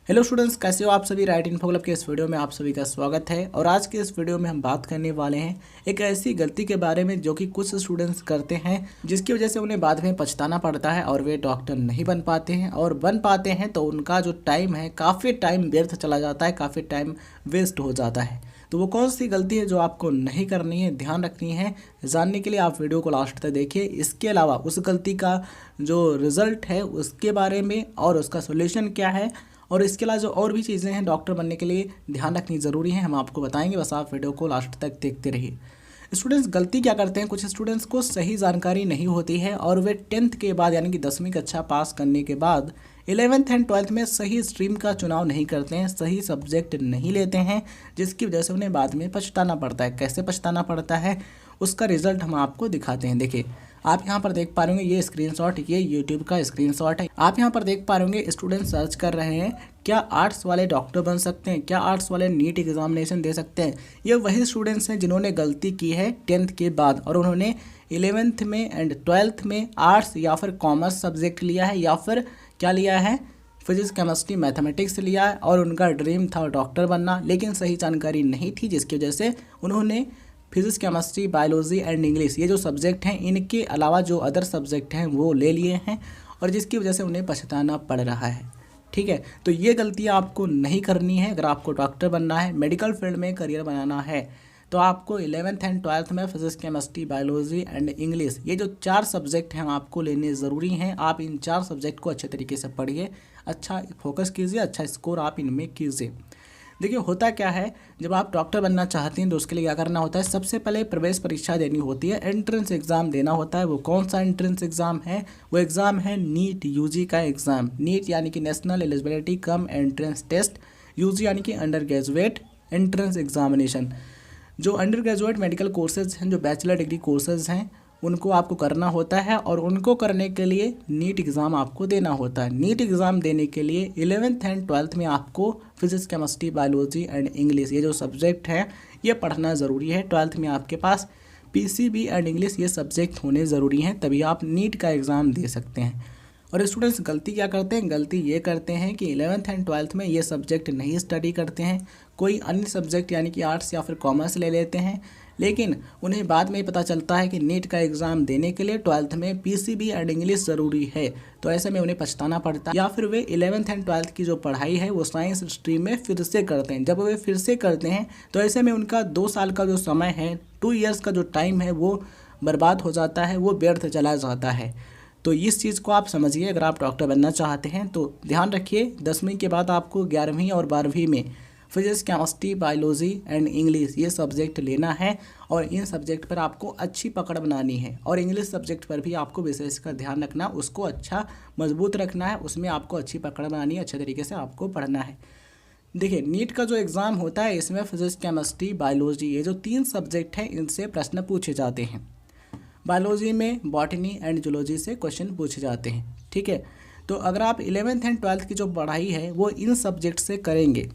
Hello students, कैसे हो आप सभी। राइट इन्फो क्लब के इस वीडियो में आप सभी का स्वागत है। और आज के इस वीडियो में हम बात करने वाले हैं एक ऐसी गलती के बारे में जो कि कुछ स्टूडेंट्स करते हैं, जिसकी वजह से उन्हें बाद में पछताना पड़ता है और वे डॉक्टर नहीं बन पाते हैं। और बन पाते हैं तो उनका जो टाइम है काफ़ी टाइम व्यर्थ चला जाता है, काफ़ी टाइम वेस्ट हो जाता है। तो वो कौन सी गलती है जो आपको नहीं करनी है, ध्यान रखनी है। जानने के लिए आप वीडियो को लास्ट तक देखिए। इसके अलावा उस गलती का जो रिजल्ट है उसके बारे में और उसका सोल्यूशन क्या है, और इसके अलावा जो और भी चीज़ें हैं डॉक्टर बनने के लिए ध्यान रखनी ज़रूरी है, हम आपको बताएंगे। बस आप वीडियो को लास्ट तक देखते रहिए। स्टूडेंट्स गलती क्या करते हैं, कुछ स्टूडेंट्स को सही जानकारी नहीं होती है और वे 10th के बाद यानी कि 10वीं कक्षा पास करने के बाद 11th एंड 12th में सही स्ट्रीम का चुनाव नहीं करते हैं, सही सब्जेक्ट नहीं लेते हैं, जिसकी वजह से उन्हें बाद में पछताना पड़ता है। कैसे पछताना पड़ता है उसका रिजल्ट हम आपको दिखाते हैं। देखिए, आप यहाँ पर देख पा रहे होंगे ये स्क्रीनशॉट, ये यूट्यूब का स्क्रीनशॉट है। आप यहाँ पर देख पा रहे होंगे स्टूडेंट सर्च कर रहे हैं क्या आर्ट्स वाले डॉक्टर बन सकते हैं, क्या आर्ट्स वाले नीट एग्जामिनेशन दे सकते हैं। ये वही स्टूडेंट्स हैं जिन्होंने गलती की है 10th के बाद और उन्होंने 11th में एंड 12th में आर्ट्स या फिर कॉमर्स सब्जेक्ट लिया है, या फिर क्या लिया है, फिजिक्स केमिस्ट्री मैथमेटिक्स लिया है। और उनका ड्रीम था डॉक्टर बनना, लेकिन सही जानकारी नहीं थी, जिसकी वजह से उन्होंने physics chemistry biology and English ये जो सब्जेक्ट हैं, इनके अलावा जो अदर सब्जेक्ट हैं वो ले लिए हैं, और जिसकी वजह से उन्हें पछताना पड़ रहा है। ठीक है, तो ये गलती आपको नहीं करनी है। अगर आपको डॉक्टर बनना है, मेडिकल फील्ड में करियर बनाना है, तो आपको 11th एंड 12th में physics chemistry biology and English ये जो 4 सब्जेक्ट हैं आपको लेने ज़रूरी हैं। आप इन 4 सब्जेक्ट को अच्छे तरीके से पढ़िए, अच्छा फोकस कीजिए, अच्छा स्कोर आप इनमें कीजिए। देखिए, होता क्या है, जब आप डॉक्टर बनना चाहते हैं तो उसके लिए क्या करना होता है, सबसे पहले प्रवेश परीक्षा देनी होती है, एंट्रेंस एग्ज़ाम देना होता है। वो कौन सा एंट्रेंस एग्ज़ाम है, वो एग्ज़ाम है नीट यूजी का एग्ज़ाम। नीट यानी कि national eligibility cum entrance test, UG यानी कि अंडर ग्रेजुएट एंट्रेंस एग्जामिनेशन। जो अंडर ग्रेजुएट मेडिकल कोर्सेज हैं, जो बैचलर डिग्री कोर्सेज हैं, उनको आपको करना होता है, और उनको करने के लिए नीट एग्ज़ाम आपको देना होता है। नीट एग्ज़ाम देने के लिए 11th एंड 12th में आपको physics chemistry biology and English ये जो सब्जेक्ट हैं ये पढ़ना ज़रूरी है। 12th में आपके पास पीसीबी एंड इंग्लिश ये सब्जेक्ट होने ज़रूरी हैं, तभी आप नीट का एग्ज़ाम दे सकते हैं। और स्टूडेंट्स गलती क्या करते हैं, गलती ये करते हैं कि 11th एंड 12th में ये सब्जेक्ट नहीं स्टडी करते हैं, कोई अन्य सब्जेक्ट यानी कि आर्ट्स या फिर कॉमर्स ले लेते हैं। लेकिन उन्हें बाद में पता चलता है कि नीट का एग्ज़ाम देने के लिए 12th में पीसीबी एंड इंग्लिश ज़रूरी है, तो ऐसे में उन्हें पछताना पड़ता है। या फिर वे 11th एंड 12th की जो पढ़ाई है वो साइंस स्ट्रीम में फिर से करते हैं। जब वे फिर से करते हैं तो ऐसे में उनका 2 साल का जो समय है, 2 ईयर्स का जो टाइम है वो बर्बाद हो जाता है, वो व्यर्थ चला जाता है। तो इस चीज़ को आप समझिए। अगर आप डॉक्टर बनना चाहते हैं तो ध्यान रखिए, 10वीं के बाद आपको 11वीं और 12वीं में physics chemistry biology and English ये सब्जेक्ट लेना है, और इन सब्जेक्ट पर आपको अच्छी पकड़ बनानी है। और इंग्लिश सब्जेक्ट पर भी आपको विशेषकर ध्यान रखना, उसको अच्छा मजबूत रखना है, उसमें आपको अच्छी पकड़ बनानी है, अच्छे तरीके से आपको पढ़ना है। देखिए, नीट का जो एग्ज़ाम होता है इसमें फिजिक्स केमिस्ट्री बायोलॉजी ये जो 3 सब्जेक्ट हैं इनसे प्रश्न पूछे जाते हैं। बायोलॉजी में बॉटनी एंड जूलॉजी से क्वेश्चन पूछे जाते हैं। ठीक है, तो अगर आप 11th एंड 12th की जो पढ़ाई है वो इन सब्जेक्ट से करेंगे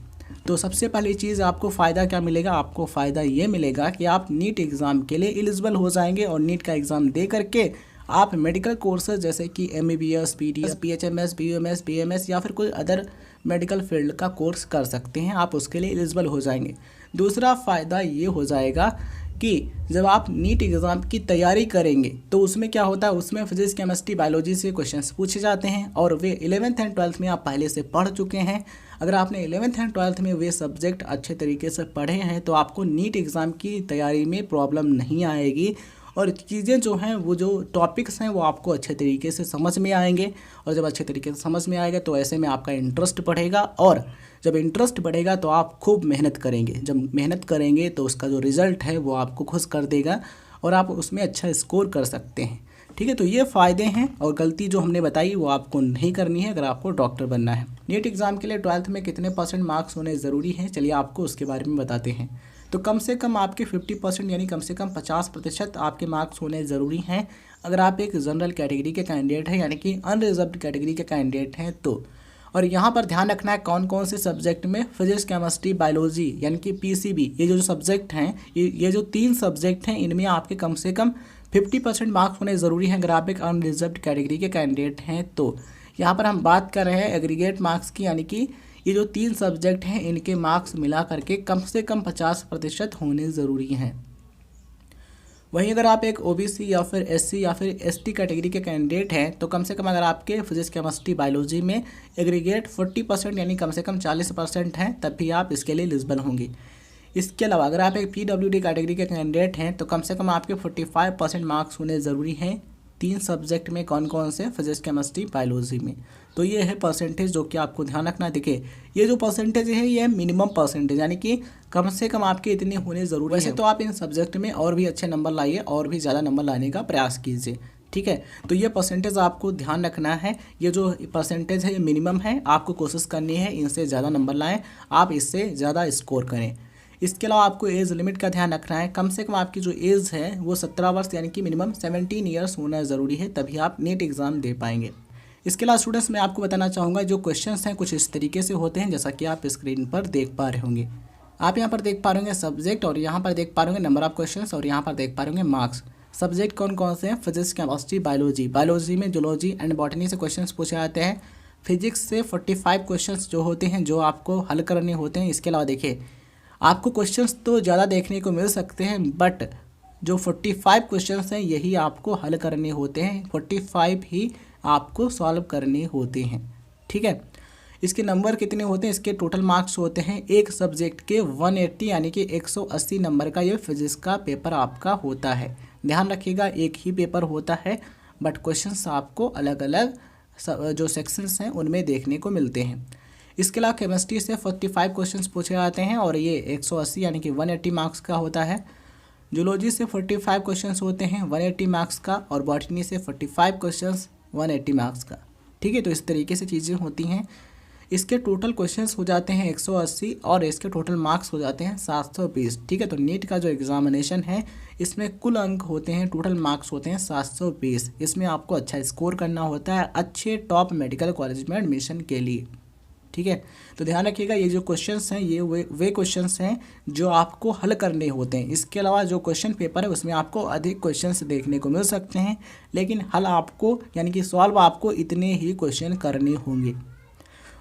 तो सबसे पहली चीज़ आपको फ़ायदा क्या मिलेगा, आपको फ़ायदा ये मिलेगा कि आप नीट एग्ज़ाम के लिए एलिजिबल हो जाएंगे, और नीट का एग्ज़ाम दे करके आप मेडिकल कोर्सेज जैसे कि MBBS PDS PHMS BUMS BMS या फिर कोई अदर मेडिकल फील्ड का कोर्स कर सकते हैं, आप उसके लिए एलिजिबल हो जाएंगे। दूसरा फ़ायदा ये हो जाएगा कि जब आप नीट एग्ज़ाम की तैयारी करेंगे तो उसमें क्या होता है, उसमें फिजिक्स केमिस्ट्री बायोलॉजी से क्वेश्चंस पूछे जाते हैं, और वे 11th एंड 12th में आप पहले से पढ़ चुके हैं। अगर आपने 11th एंड 12th में वे सब्जेक्ट अच्छे तरीके से पढ़े हैं तो आपको नीट एग्ज़ाम की तैयारी में प्रॉब्लम नहीं आएगी, और चीज़ें जो हैं वो जो टॉपिक्स हैं वो आपको अच्छे तरीके से समझ में आएंगे। और जब अच्छे तरीके से समझ में आएगा तो ऐसे में आपका इंटरेस्ट बढ़ेगा, और जब इंटरेस्ट बढ़ेगा तो आप खूब मेहनत करेंगे। जब मेहनत करेंगे तो उसका जो रिज़ल्ट है वो आपको खुश कर देगा, और आप उसमें अच्छा स्कोर कर सकते हैं। ठीक है, तो ये फ़ायदे हैं, और गलती जो हमने बताई वो आपको नहीं करनी है अगर आपको डॉक्टर बनना है। नीट एग्ज़ाम के लिए 12th में कितने % मार्क्स होने ज़रूरी हैं, चलिए आपको उसके बारे में बताते हैं। तो कम से कम आपके 50% यानी कम से कम 50% आपके मार्क्स होने ज़रूरी हैं अगर आप एक जनरल कैटेगरी के कैंडिडेट हैं, यानी कि अनरिजर्व्ड कैटेगरी के कैंडिडेट हैं तो। और यहाँ पर ध्यान रखना है कौन कौन से सब्जेक्ट में, फिजिक्स केमिस्ट्री बायोलॉजी यानी कि पीसीबी ये जो सब्जेक्ट हैं, ये जो 3 सब्जेक्ट हैं इनमें आपके कम से कम 50% मार्क्स होने ज़रूरी हैं अगर आप एक अनरिजर्व्ड कैटेगरी के कैंडिडेट हैं तो। यहाँ पर हम बात कर रहे हैं एग्रीगेट मार्क्स की, यानी कि ये जो 3 सब्जेक्ट हैं इनके मार्क्स मिला करके कम से कम 50% होने ज़रूरी हैं। वहीं अगर आप एक ओबीसी या फिर एससी या फिर एसटी कैटेगरी के कैंडिडेट हैं तो कम से कम अगर आपके फिजिक्स केमिस्ट्री बायोलॉजी में एग्रीगेट 40% यानी कम से कम 40% हैं तब भी आप इसके लिए एलिजिबल होंगे। इसके अलावा अगर आप एक पीडब्ल्यूडी कैटेगरी के कैंडिडेट हैं तो कम से कम आपके 45% मार्क्स होने ज़रूरी हैं 3 सब्जेक्ट में। कौन कौन से? फिजिक्स केमिस्ट्री बायोलॉजी में। तो ये है परसेंटेज जो कि आपको ध्यान रखना। देखिए ये जो परसेंटेज है ये मिनिमम परसेंटेज, यानी कि कम से कम आपके इतने होने ज़रूरी है। वैसे तो आप इन सब्जेक्ट में और भी अच्छे नंबर लाइए और भी ज़्यादा नंबर लाने का प्रयास कीजिए, ठीक है। तो ये परसेंटेज आपको ध्यान रखना है। ये जो परसेंटेज है ये मिनिमम है, आपको कोशिश करनी है इनसे ज़्यादा नंबर लाएं, आप इससे ज़्यादा स्कोर करें। इसके अलावा आपको एज लिमिट का ध्यान रखना है। कम से कम आपकी जो एज है वो 17 वर्ष यानी कि मिनिमम 17 ईयर्स होना ज़रूरी है, तभी आप नीट एग्ज़ाम दे पाएंगे। इसके अलावा स्टूडेंट्स मैं आपको बताना चाहूँगा जो क्वेश्चंस हैं कुछ इस तरीके से होते हैं जैसा कि आप स्क्रीन पर देख पा रहे होंगे। आप यहाँ पर देख पा रहे होंगे सब्जेक्ट और यहाँ पर देख पा रहे होंगे नंबर ऑफ क्वेश्चंस और यहाँ पर देख पा रहे होंगे मार्क्स। सब्जेक्ट कौन कौन से हैं? Physics chemistry biology. बायोलॉजी में जूलॉजी एंड बॉटनी से क्वेश्चंस पूछे जाते हैं। फिजिक्स से 45 क्वेश्चंस जो होते हैं जो आपको हल करने होते हैं। इसके अलावा देखिए आपको क्वेश्चंस तो ज़्यादा देखने को मिल सकते हैं बट जो 45 क्वेश्चंस हैं यही आपको हल करने होते हैं, 45 ही आपको सॉल्व करने होते हैं, ठीक है। इसके नंबर कितने होते हैं? इसके टोटल मार्क्स होते हैं एक सब्जेक्ट के 180 यानी कि 180 नंबर का ये फिजिक्स का पेपर आपका होता है। ध्यान रखिएगा एक ही पेपर होता है बट क्वेश्चंस आपको अलग अलग जो सेक्शंस हैं उनमें देखने को मिलते हैं। इसके अलावा केमिस्ट्री से 45 क्वेश्चंस पूछे जाते हैं और ये 180 यानी कि 180 मार्क्स का होता है। जूलॉजी से 45 क्वेश्चंस होते हैं 180 मार्क्स का और बॉटनी से 45 क्वेश्चंस 180 मार्क्स का, ठीक है। तो इस तरीके से चीज़ें होती हैं। इसके टोटल क्वेश्चंस हो जाते हैं 180 और इसके टोटल मार्क्स हो जाते हैं 720, ठीक है। तो नीट का जो एग्जामिनेशन है इसमें कुल अंक होते हैं, टोटल मार्क्स होते हैं 720। इसमें आपको अच्छा स्कोर करना होता है अच्छे टॉप मेडिकल कॉलेज में एडमिशन के लिए, ठीक है। तो ध्यान रखिएगा ये जो क्वेश्चंस हैं ये वे क्वेश्चंस हैं जो आपको हल करने होते हैं। इसके अलावा जो क्वेश्चन पेपर है उसमें आपको अधिक क्वेश्चंस देखने को मिल सकते हैं लेकिन हल आपको यानी कि सॉल्व आपको इतने ही क्वेश्चन करने होंगे।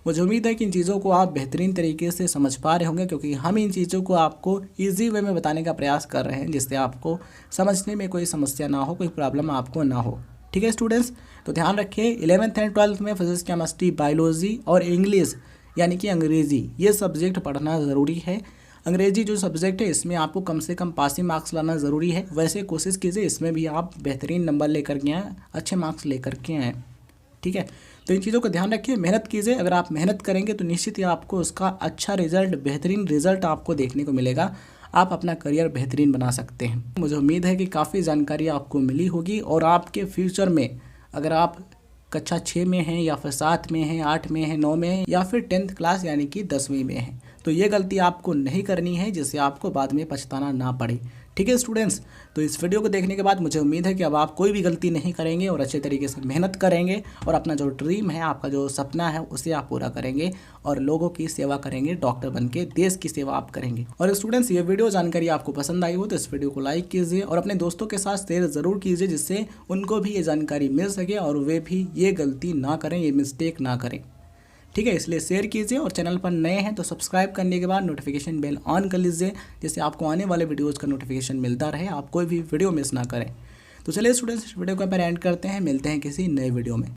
मुझे उम्मीद है कि इन चीज़ों को आप बेहतरीन तरीके से समझ पा रहे होंगे क्योंकि हम इन चीज़ों को आपको ईजी वे में बताने का प्रयास कर रहे हैं जिससे आपको समझने में कोई समस्या ना हो, कोई प्रॉब्लम आपको ना हो, ठीक है स्टूडेंट्स। तो ध्यान रखिए 11th एंड 12th में फिजिक्स केमिस्ट्री बायोलॉजी और इंग्लिश यानी कि अंग्रेज़ी ये सब्जेक्ट पढ़ना ज़रूरी है। अंग्रेज़ी जो सब्जेक्ट है इसमें आपको कम से कम पासिंग मार्क्स लाना ज़रूरी है। वैसे कोशिश कीजिए इसमें भी आप बेहतरीन नंबर लेकर के आएँ, अच्छे मार्क्स लेकर के आएँ, ठीक है। तो इन चीज़ों का ध्यान रखिए, मेहनत कीजिए। अगर आप मेहनत करेंगे तो निश्चित ही आपको उसका अच्छा रिजल्ट, बेहतरीन रिजल्ट आपको देखने को मिलेगा। आप अपना करियर बेहतरीन बना सकते हैं। मुझे उम्मीद है कि काफ़ी जानकारी आपको मिली होगी और आपके फ्यूचर में अगर आप कक्षा 6 में हैं या फिर 7 में हैं, 8 में हैं, 9 में हैं या फिर 10th क्लास यानी कि 10वीं में हैं तो ये गलती आपको नहीं करनी है जिससे आपको बाद में पछताना ना पड़े, ठीक है स्टूडेंट्स। तो इस वीडियो को देखने के बाद मुझे उम्मीद है कि अब आप कोई भी गलती नहीं करेंगे और अच्छे तरीके से मेहनत करेंगे और अपना जो ड्रीम है, आपका जो सपना है उसे आप पूरा करेंगे और लोगों की सेवा करेंगे, डॉक्टर बन के देश की सेवा आप करेंगे। और स्टूडेंट्स ये वीडियो जानकारी आपको पसंद आई हो तो इस वीडियो को लाइक कीजिए और अपने दोस्तों के साथ शेयर ज़रूर कीजिए जिससे उनको भी ये जानकारी मिल सके और वे भी ये गलती ना करें, ये मिस्टेक ना करें, ठीक है। इसलिए शेयर कीजिए और चैनल पर नए हैं तो सब्सक्राइब करने के बाद नोटिफिकेशन बेल ऑन कर लीजिए जिससे आपको आने वाले वीडियोस का नोटिफिकेशन मिलता रहे, आप कोई भी वीडियो मिस ना करें। तो चलिए स्टूडेंट्स वीडियो को पर एंड करते हैं, मिलते हैं किसी नए वीडियो में।